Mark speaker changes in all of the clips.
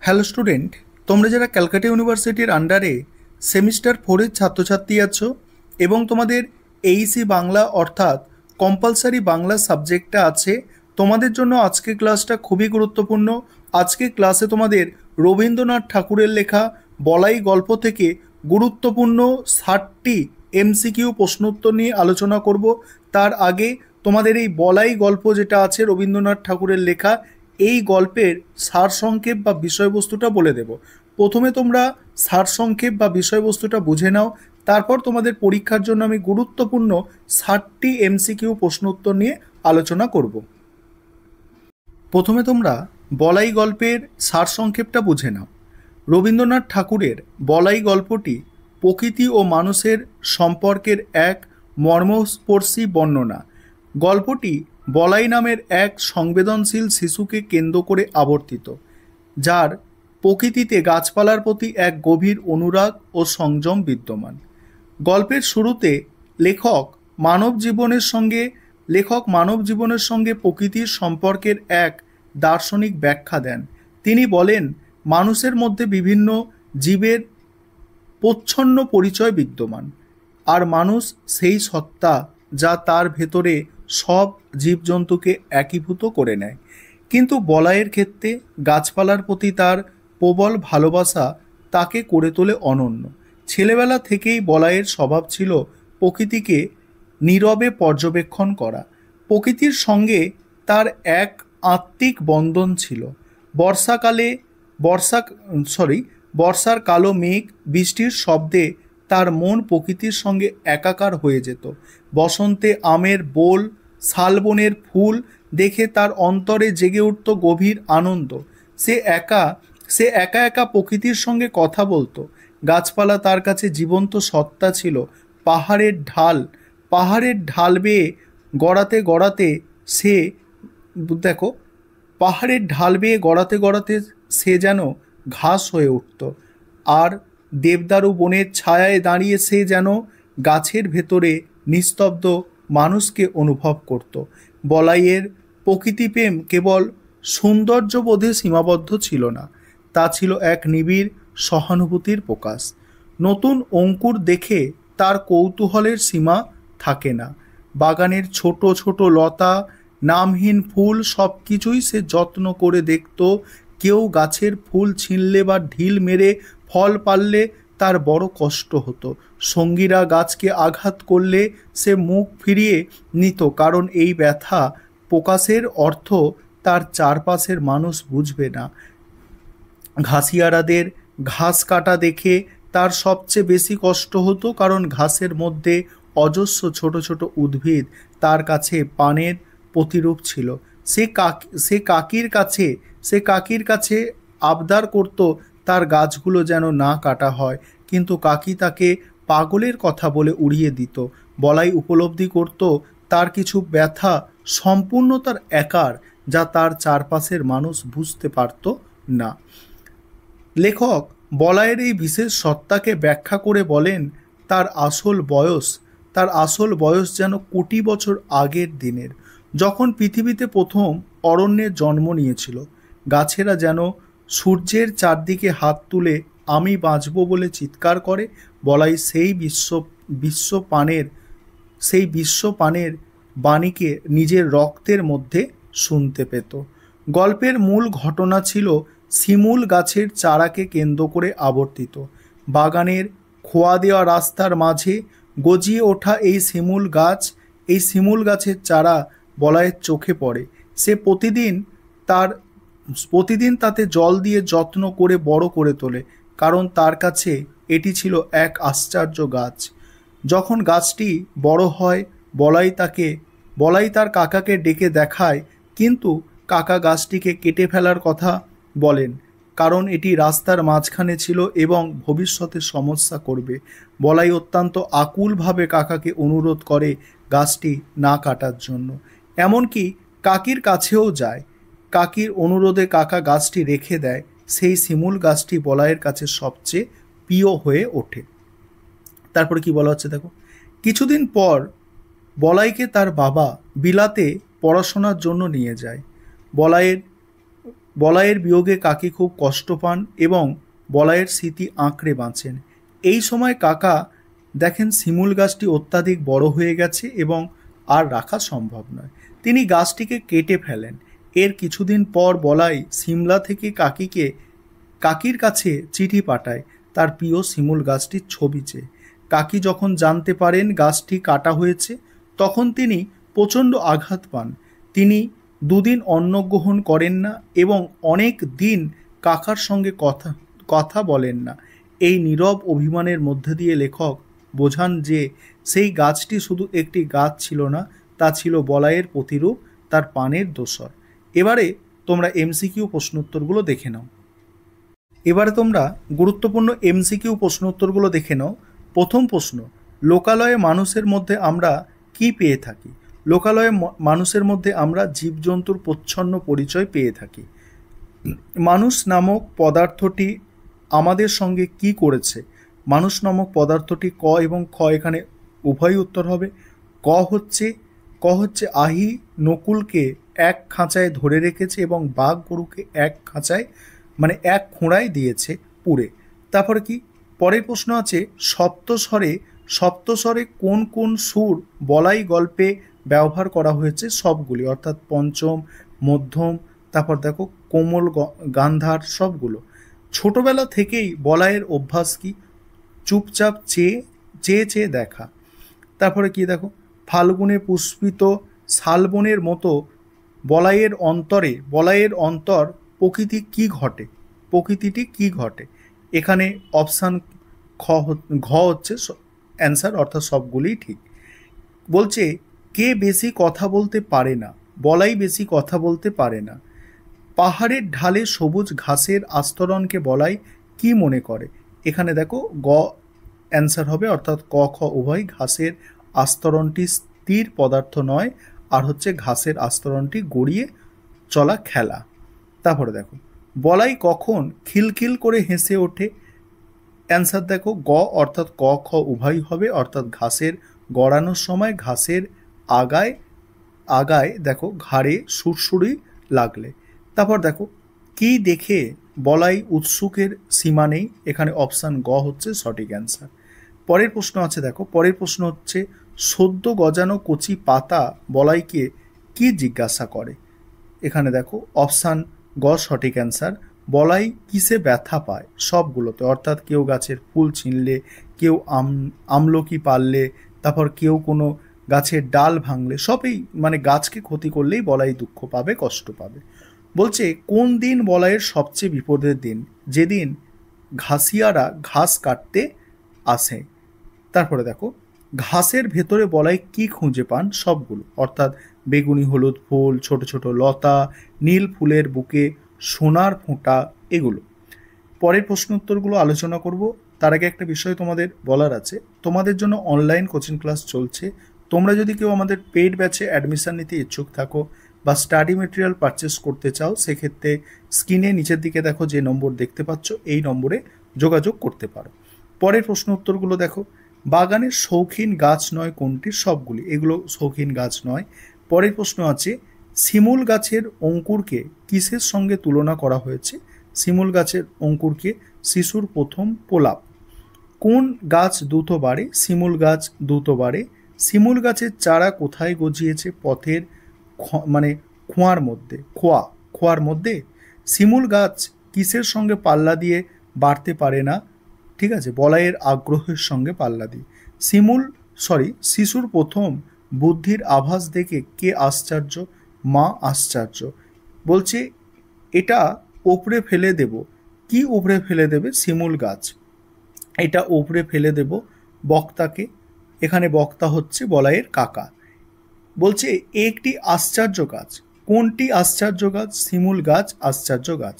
Speaker 1: Hello student, তোমরা যারা ক্যালকাটা ইউনিভার্সিটির আন্ডারে সেমিস্টার 4-এর ছাত্রছাত্রী আছো এবং তোমাদের এইসি বাংলা অর্থাৎ কম্পালসারি বাংলা সাবজেক্টটা আছে, তোমাদের জন্য আজকের ক্লাসটা খুবই গুরুত্বপূর্ণ। আজকের ক্লাসে তোমাদের রবীন্দ্রনাথ ঠাকুরের লেখা বলাই গল্প থেকে গুরুত্বপূর্ণ 60টি এমসিকিউ প্রশ্নোত্তর নিয়ে আলোচনা করব। তার আগে তোমাদের এই বলাই গল্প যেটা আছে রবীন্দ্রনাথ ঠাকুরের লেখা, এই গল্পের সারসংক্ষেপ বা বিষয়বস্তুটা বলে দেব। প্রথমে তোমরা সারসংক্ষেপ বা বিষয়বস্তুটা বুঝে নাও, তারপর তোমাদের পরীক্ষার জন্য আমি গুরুত্বপূর্ণ 60টি এমসিকিউ প্রশ্ন উত্তর নিয়ে আলোচনা করব। প্রথমে তোমরা বলাই গল্পের সারসংক্ষেপটা বুঝে নাও। রবীন্দ্রনাথ ঠাকুরের বলাই গল্পটি প্রকৃতি ও মানুষের সম্পর্কের এক মর্মস্পর্শী বর্ণনা। গল্পটি বলাই নামের এক সংবেদনশীল শিশুকে কেন্দ্র করে আবর্তিত, যার প্রকৃতিতে গাছপালার প্রতি এক গভীর অনুরাগ ও সংযম বিদ্যমান। গল্পের শুরুতে লেখক মানব জীবনের সঙ্গে প্রকৃতির সম্পর্কের এক দার্শনিক ব্যাখ্যা দেন। তিনি বলেন, মানুষের মধ্যে বিভিন্ন জীবের প্রচ্ছন্ন পরিচয় বিদ্যমান, আর মানুষ সেই সত্তা যা তার ভেতরে সব জীবজন্তুকে একীভূত করে নেয়। কিন্তু বলাইয়ের ক্ষেত্রে গাছপালার প্রতি তার প্রবল ভালোবাসা তাকে করে তোলে অনন্য। ছেলেবেলা থেকেই বলাইয়ের স্বভাব ছিল প্রকৃতিকে নীরবে পর্যবেক্ষণ করা। প্রকৃতির সঙ্গে তার এক আত্মিক বন্ধন ছিল। বর্ষাকালে বর্ষা সরি বর্ষার কালো মেঘ, বৃষ্টির শব্দে তার মন প্রকৃতির সঙ্গে একাকার হয়ে যেত। বসন্তে আমের বোল, শালবনের ফুল দেখে তার অন্তরে জেগে উঠত গভীর আনন্দ। সে একা একা প্রকৃতির সঙ্গে কথা বলতো। গাছপালা তার কাছে জীবন্ত সত্তা ছিল। পাহাড়ের ঢাল বেয়ে গড়াতে সে দেখো গড়াতে সে যেন ঘাস হয়ে উঠত। আর দেবদারু বনের ছায়ায় দাঁড়িয়ে সে যেন গাছের ভেতরে নিস্তব্ধ মানুষকে অনুভব করত। বলাইয়ের প্রকৃতিপ্রেম কেবল সৌন্দর্যবোধে সীমাবদ্ধ ছিল না, তা ছিল এক নিবিড় সহানুভূতির প্রকাশ। নতুন অঙ্কুর দেখে তার কৌতূহলের সীমা থাকে না। বাগানের ছোট ছোট লতা, নামহীন ফুল সব কিছুই সে যত্ন করে দেখত। কেউ গাছের ফুল ছিঁড়লে বা ঢিল মেরে ফল পারলে তার বড় কষ্ট হতো। সঙ্গীরা গাছকে আঘাত করলে সে মুখ ফিরিয়ে নিত, কারণ এই ব্যথা প্রকাশের অর্থ তার চারপাশের মানুষ বুঝবে না। ঘাসিয়ারাদের ঘাস কাটা দেখে তার সবচেয়ে বেশি কষ্ট হতো, কারণ ঘাসের মধ্যে অজস্র ছোট ছোট উদ্ভিদ তার কাছে পানের প্রতিরূপ ছিল। সে কাকির কাছে আবদার করত তার গাছগুলো যেন না কাটা হয়, কিন্তু কাকি তাকে পাগলের কথা বলে উড়িয়ে দিত। বলাই উপলব্ধি করত তার কিছু ব্যথা সম্পূর্ণ তার একার, যা তার চারপাশের মানুষ বুঝতে পারত না। লেখক বলাইয়ের এই বিশেষ সত্তাকে ব্যাখ্যা করে বলেন, তার আসল বয়স যেন কোটি বছর আগের দিনের, যখন পৃথিবীতে প্রথম অরণ্যের জন্ম নিয়েছিল। গাছেরা যেন সূর্যের চারদিকে হাত তুলে আমি বাঁচব বলে চিৎকার করে। বলাই সেই বিশ্বপানের বাণীকে নিজের রক্তের মধ্যে শুনতে পেত। গল্পের মূল ঘটনা ছিল শিমুল গাছের চারাকে কেন্দ্র করে আবর্তিত। বাগানের খোয়া দেওয়া রাস্তার মাঝে গজিয়ে ওঠা এই শিমুল গাছের চারা বলাইয়ের চোখে পড়ে। সে প্রতিদিন তাতে জল দিয়ে যত্ন করে বড় করে তোলে, কারণ তার কাছে এটি ছিল এক আশ্চর্য গাছ। যখন গাছটি বড় হয়, বলাই তার কাকাকে ডেকে দেখায়, কিন্তু কাকা গাছটিকে কেটে ফেলার কথা বলেন, কারণ এটি রাস্তার মাঝখানে ছিল এবং ভবিষ্যতে সমস্যা করবে। বলাই অত্যন্ত আকুলভাবে কাকাকে অনুরোধ করে গাছটি না কাটার জন্য। এমনকি কাকির কাছেও যায়। কাকির অনুরোধে কাকা গাছটি রেখে দেয়। সেই শিমুল গাছটি বলাইয়ের কাছে সবচেয়ে প্রিয় হয়ে ওঠে। তারপরে কি বলা হচ্ছে দেখো, কিছুদিন পর বলাইকে তার বাবা বিলাতে পড়াশোনার জন্য নিয়ে যায়। বলাইয়ের বিয়োগে কাকি খুব কষ্ট পান এবং বলাইয়ের স্মৃতি আঁকড়ে বাঁচেন। এই সময় কাকা দেখেন শিমুল গাছটি অত্যাধিক বড় হয়ে গেছে এবং আর রাখা সম্ভব নয়। তিনি গাছটিকে কেটে ফেলেন। এর কিছুদিন পর বলাই সিমলা থেকে কাকির কাছে চিঠি পাঠায় তার প্রিয় শিমুল গাছটির ছবি চেয়ে। কাকি যখন জানতে পারেন গাছটি কাটা হয়েছে তখন তিনি প্রচণ্ড আঘাত পান। তিনি দুদিন অন্ন গ্রহণ করেন না এবং অনেক দিন কাকার সঙ্গে কথা বলেন না। এই নীরব অভিমানের মধ্যে দিয়ে লেখক বোঝান যে সেই গাছটি শুধু একটি গাছ ছিল না, তা ছিল বলাইয়ের প্রতিরূপ, তার পানের দোসর। এবারে তোমরা এমসিকিউ প্রশ্নোত্তরগুলো দেখে নাও। এবারে তোমরা গুরুত্বপূর্ণ এমসিকিউ প্রশ্নোত্তরগুলো দেখে নাও। প্রথম প্রশ্ন, লোকালয়ে মানুষের মধ্যে আমরা কি পেয়ে থাকি? লোকালয়ে মানুষের মধ্যে আমরা জীবজন্তুর প্রচ্ছন্ন পরিচয় পেয়ে থাকি। মানুষ নামক পদার্থটি আমাদের সঙ্গে কি করেছে? মানুষ নামক পদার্থটি ক এবং খ এখানে উভয়ই উত্তর হবে। ক হচ্ছে আহি নকুলকে এক খাঁচায় ধরে রেখেছে এবং বাঘ গরুকে এক খাঁচায় এক খোঁড়ায় দিয়েছে পুড়ে। তারপরে কি পরের প্রশ্ন আছে, সপ্তস্বরে কোন কোন সুর বলাই গল্পে ব্যবহার করা হয়েছে? সবগুলি, অর্থাৎ পঞ্চম, মধ্যম, তারপর দেখো কোমল, গান্ধার, সবগুলো। ছোটবেলা থেকেই বলাইয়ের অভ্যাস কি? চুপচাপ চেয়ে দেখা। তারপরে কি দেখো, ফাল্গুনে পুষ্পিত শালবনের মতো বলাইয়ের অন্তর প্রকৃতিটি কি ঘটে? এখানে অপশান ঘ হচ্ছে অ্যান্সার, অর্থাৎ সবগুলিই ঠিক। বলছে কে বেশি কথা বলতে পারে না? বলাই বেশি কথা বলতে পারে না। পাহাড়ের ঢালে সবুজ ঘাসের আস্তরণকে বলাই কি মনে করে? এখানে দেখো গ অ্যান্সার হবে, অর্থাৎ ক খ উভয়। ঘাসের আস্তরণটি স্থির পদার্থ নয়, আর হচ্ছে ঘাসের আস্তরণটি গড়িয়ে চলা খেলা। তারপরে দেখো বলাই কখন খিলখিল করে হেসে ওঠে? অ্যান্সার দেখো গ, অর্থাৎ ক খ উভয় হবে, অর্থাৎ ঘাসের গড়ানোর সময় ঘাসের আগায় দেখো ঘাড়ে সুরসুরি লাগলে। তারপর দেখো কি দেখে বলাই উৎসুকের সীমা নেই? এখানে অপশান গ হচ্ছে সঠিক অ্যান্সার। পরের প্রশ্ন আছে দেখো, পরের প্রশ্ন হচ্ছে সদ্য গজানো কচি পাতা বলাইকে কি জিজ্ঞাসা করে? এখানে দেখো অপশান গ সঠিক অ্যান্সার। বলাই কিসে ব্যথা পায়? সবগুলোতে, অর্থাৎ কেউ গাছের ফুল ছিঁড়লে, কেউ আমলকি পারলে, তারপর কেউ কোনো গাছের ডাল ভাঙলে, সবই গাছকে ক্ষতি করলেই বলাই দুঃখ পাবে, কষ্ট পাবে। বলছে কোন দিন বলাইয়ের সবচেয়ে বিপদের দিন? যেদিন ঘাসিয়ারা ঘাস কাটতে আসে। তারপরে দেখো ঘাসের ভেতরে বলাই কি খুঁজে পান? সবগুলো, অর্থাৎ বেগুনি হলুদ ফুল, ছোট ছোট লতা, নীল ফুলের বুকে সোনার ফোঁটা, এগুলো। পরের প্রশ্ন উত্তরগুলো আলোচনা করব। তার আগে একটা বিষয় তোমাদের বলার আছে, তোমাদের জন্য অনলাইন কোচিং ক্লাস চলছে। তোমরা যদি কেউ আমাদের পেইড ব্যাচে অ্যাডমিশন নিতে ইচ্ছুক থাকো বা স্টাডি মেটেরিয়াল পারচেস করতে চাও, সেক্ষেত্রে স্ক্রিনে নিচের দিকে দেখো যে নম্বর দেখতে পাচ্ছ, এই নম্বরে যোগাযোগ করতে পারো। পরের প্রশ্ন উত্তরগুলো দেখো, বাগানের শৌখিন গাছ নয় কোনটি? সবগুলি, এগুলো শৌখিন গাছ নয়। পরের প্রশ্ন আছে শিমুল গাছের অঙ্কুরকে কিসের সঙ্গে তুলনা করা হয়েছে? শিমুল গাছের অঙ্কুরকে শিশুর প্রথম প্রলাপ। কোন গাছ দ্রুত বাড়ে? শিমুল গাছ দ্রুত বাড়ে। শিমুল গাছের চারা কোথায় গজিয়েছে? পথের খোয়ার মধ্যে। শিমুল গাছ কিসের সঙ্গে পাল্লা দিয়ে বাড়তে পারে না? ঠিক আছে, বলাইয়ের আগ্রহের সঙ্গে পাল্লা দিয়ে। শিশুর প্রথম বুদ্ধির আভাস দেখে কে আশ্চর্য? মা আশ্চর্য। বলছে এটা উপড়ে ফেলে দেব। কি উপড়ে ফেলে দেবে? শিমুল গাছ। এটা উপড়ে ফেলে দেব বক্তাকে। এখানে বক্তা হচ্ছে বলাইয়ের কাকা। বলছে একটি আশ্চর্য গাছ। কোনটি আশ্চর্য গাছ? শিমুল গাছ আশ্চর্য গাছ।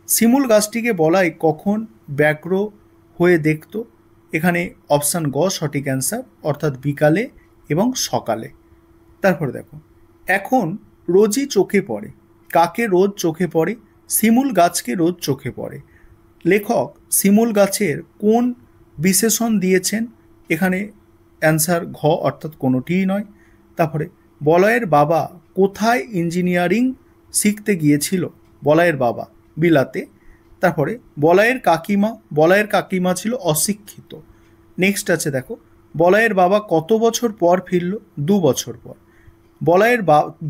Speaker 1: শিমুল গাছটিকে বলাই কখন ব্যগ্র হয়ে দেখত? এখানে অপশান গ সঠিক অ্যান্সার, অর্থাৎ বিকালে এবং সকালে। তারপরে দেখো এখন রোজই চোখে পড়ে। কাকে রোজ চোখে পড়ে? শিমুল গাছকে রোজ চোখে পড়ে। লেখক শিমুল গাছের কোন বিশেষণ দিয়েছেন? এখানে অ্যান্সার ঘ, অর্থাৎ কোনোটিই নয়। তারপরে বলয়ের বাবা কোথায় ইঞ্জিনিয়ারিং শিখতে গিয়েছিল? বলাইয়ের বাবা বিলাতে। তারপরে বলাইয়ের কাকিমা ছিল অশিক্ষিত। নেক্সট আছে দেখো, বলাইয়ের বাবা কত বছর পর ফিরল? 2 বছর পর।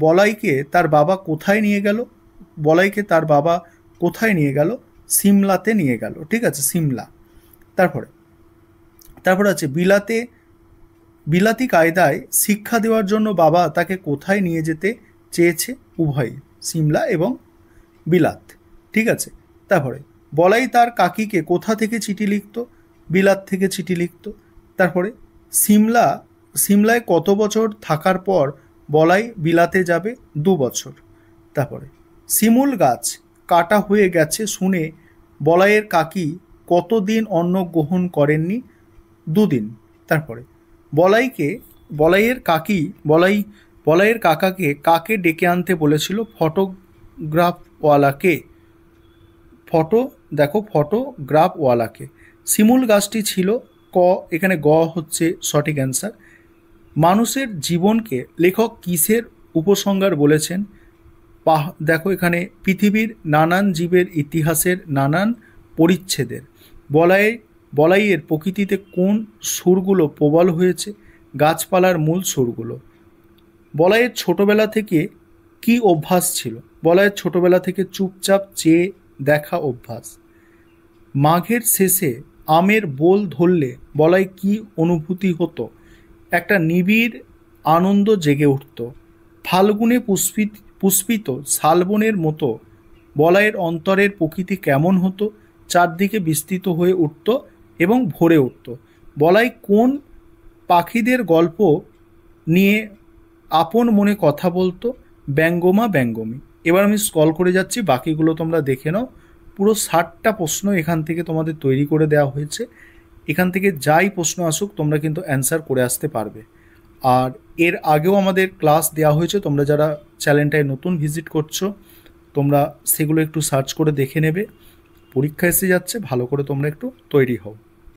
Speaker 1: বলাইকে তার বাবা কোথায় নিয়ে গেল? বলাইকে তার বাবা কোথায় নিয়ে গেল? সিমলাতে নিয়ে গেল। ঠিক আছে, সিমলা। তারপরে আছে বিলাতি কায়দায় শিক্ষা দেওয়ার জন্য বাবা তাকে কোথায় নিয়ে যেতে চেয়েছে? উভয়, সিমলা এবং বিলাত। ঠিক আছে। তারপরে বলাই তার কাকিকে কোথা থেকে চিঠি লিখত? বিলাত থেকে চিঠি লিখত। তারপরে সিমলায় কত বছর থাকার পর বলাই বিলাতে যাবে? 2 বছর। তারপরে শিমুল গাছ কাটা হয়ে গেছে শুনে বলাইয়ের কাকি কতদিন অন্ন গ্রহণ করেননি? 2 দিন। তারপরে বলাইয়ের কাকাকে কাকে ডেকে আনতে বলেছিল? ফটোগ্রাফওয়ালাকে। শিমুল গাছটি ছিল এখানে গ হচ্ছে সঠিক অ্যান্সার। মানুষের জীবনকে লেখক কিসের উপসংহার বলেছেন? দেখো এখানে পৃথিবীর নানান জীবের ইতিহাসের নানান পরিচ্ছেদের। বলাইয়ের প্রকৃতিতে কোন সুরগুলো প্রবল হয়েছে? গাছপালার মূল সুরগুলো। বলাইয়ের ছোটবেলা থেকে কি অভ্যাস ছিল? বলাইয়ের ছোটবেলা থেকে চুপচাপ চেয়ে দেখা অভ্যাস। মাঘের শেষে আমের বোল ধরলে বলাই কি অনুভূতি হতো? একটা নিবিড় আনন্দ জেগে উঠত। ফাল্গুনে পুষ্পিত শালবনের মতো বলাইয়ের অন্তরের প্রকৃতি কেমন হতো? চারদিকে বিস্তৃত হয়ে উঠত এবং ভরে উঠত। বলাই কোন পাখিদের গল্প নিয়ে আপন মনে কথা বলতো? ব্যঙ্গমা ব্যঙ্গমী। এবার আমি স্ক্রল করে যাচ্ছি, বাকিগুলো তোমরা দেখে নাও। পুরো 60টা প্রশ্ন এখান থেকে তোমাদের তৈরি করে দেওয়া হয়েছে। এখান থেকে যাই প্রশ্ন আসুক তোমরা কিন্তু অ্যান্সার করে আসতে পারবে। আর এর আগেও আমাদের ক্লাস দেওয়া হয়েছে, তোমরা যারা চ্যানেলটায় নতুন ভিজিট করছো তোমরা সেগুলো একটু সার্চ করে দেখে নেবে। পরীক্ষা এসে যাচ্ছে, ভালো করে তোমরা একটু তৈরি হও।